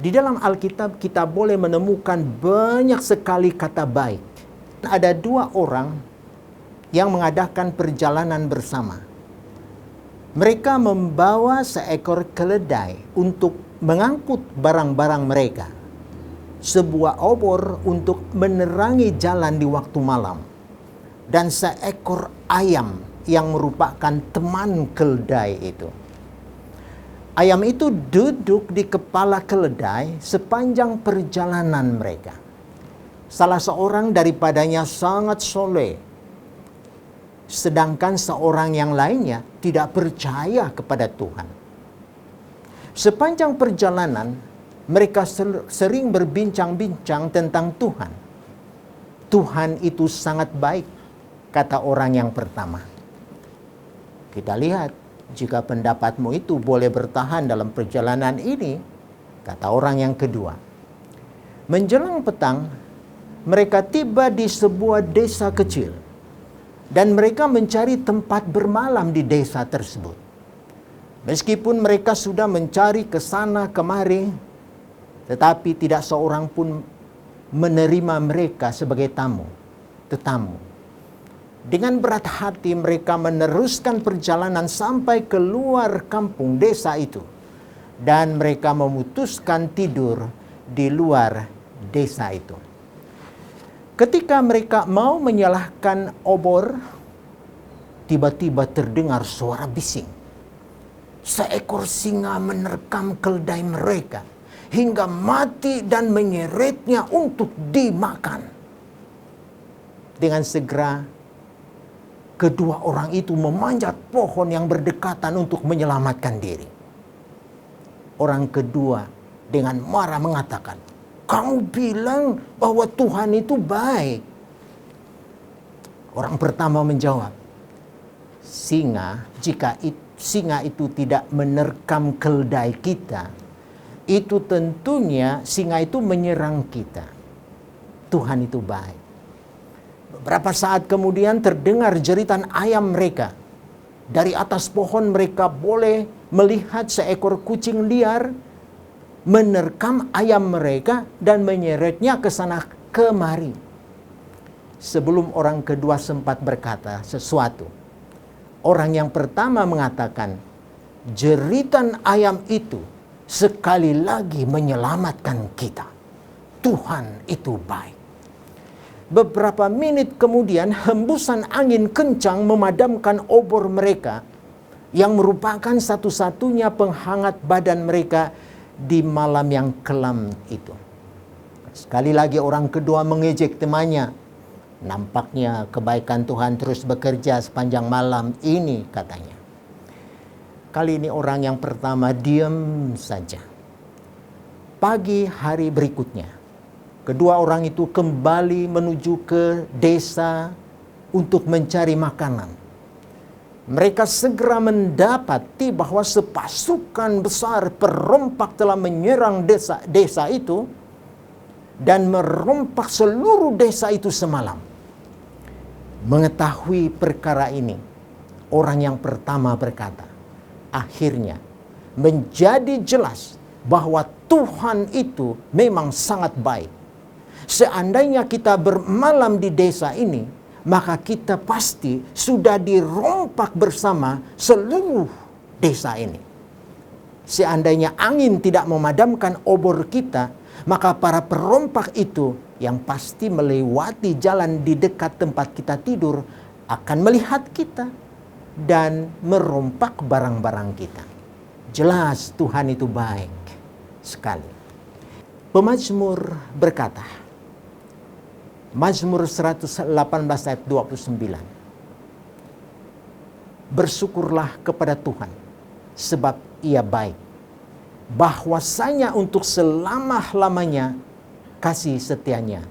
Di dalam Alkitab kita boleh menemukan banyak sekali kata baik. Ada dua orang yang mengadakan perjalanan bersama. Mereka membawa seekor keledai untuk mengangkut barang-barang mereka. Sebuah obor untuk menerangi jalan di waktu malam. Dan seekor ayam yang merupakan teman keledai itu. Ayam itu duduk di kepala keledai sepanjang perjalanan mereka. Salah seorang daripadanya sangat soleh, sedangkan seorang yang lainnya tidak percaya kepada Tuhan. Sepanjang perjalanan, mereka sering berbincang-bincang tentang Tuhan. Tuhan itu sangat baik, kata orang yang pertama. Kita lihat, jika pendapatmu itu boleh bertahan dalam perjalanan ini, kata orang yang kedua. Menjelang petang, mereka tiba di sebuah desa kecil. Dan mereka mencari tempat bermalam di desa tersebut. Meskipun mereka sudah mencari ke sana kemari, tetapi tidak seorang pun menerima mereka sebagai tetamu. Dengan berat hati mereka meneruskan perjalanan sampai keluar kampung desa itu. Dan mereka memutuskan tidur di luar desa itu. Ketika mereka mau menyalakan obor, tiba-tiba terdengar suara bising. Seekor singa menerkam keledai mereka hingga mati dan menyeretnya untuk dimakan. Dengan segera, kedua orang itu memanjat pohon yang berdekatan untuk menyelamatkan diri. Orang kedua dengan marah mengatakan, "Kamu bilang bahwa Tuhan itu baik." Orang pertama menjawab, jika singa itu tidak menerkam keledai kita, itu tentunya singa itu menyerang kita. Tuhan itu baik. Beberapa saat kemudian terdengar jeritan ayam mereka. Dari atas pohon mereka boleh melihat seekor kucing liar menerkam ayam mereka dan menyeretnya ke sana kemari. Sebelum orang kedua sempat berkata sesuatu, orang yang pertama mengatakan, "Jeritan ayam itu sekali lagi menyelamatkan kita. Tuhan itu baik." Beberapa menit kemudian hembusan angin kencang memadamkan obor mereka yang merupakan satu-satunya penghangat badan mereka di malam yang kelam itu. Sekali lagi orang kedua mengejek temannya. "Nampaknya kebaikan Tuhan terus bekerja sepanjang malam ini," katanya. Kali ini orang yang pertama diam saja. Pagi hari berikutnya, kedua orang itu kembali menuju ke desa untuk mencari makanan. Mereka segera mendapati bahwa sepasukan besar perompak telah menyerang desa itu dan merompak seluruh desa itu semalam. Mengetahui perkara ini, orang yang pertama berkata, akhirnya menjadi jelas bahwa Tuhan itu memang sangat baik. Seandainya kita bermalam di desa ini, maka kita pasti sudah dirompak bersama seluruh desa ini. Seandainya angin tidak memadamkan obor kita, maka para perompak itu yang pasti melewati jalan di dekat tempat kita tidur akan melihat kita dan merompak barang-barang kita. Jelas Tuhan itu baik sekali. Pemazmur berkata, Mazmur 118 ayat 29. Bersyukurlah kepada Tuhan, sebab Ia baik. Bahwasanya untuk selama-lamanya kasih setianya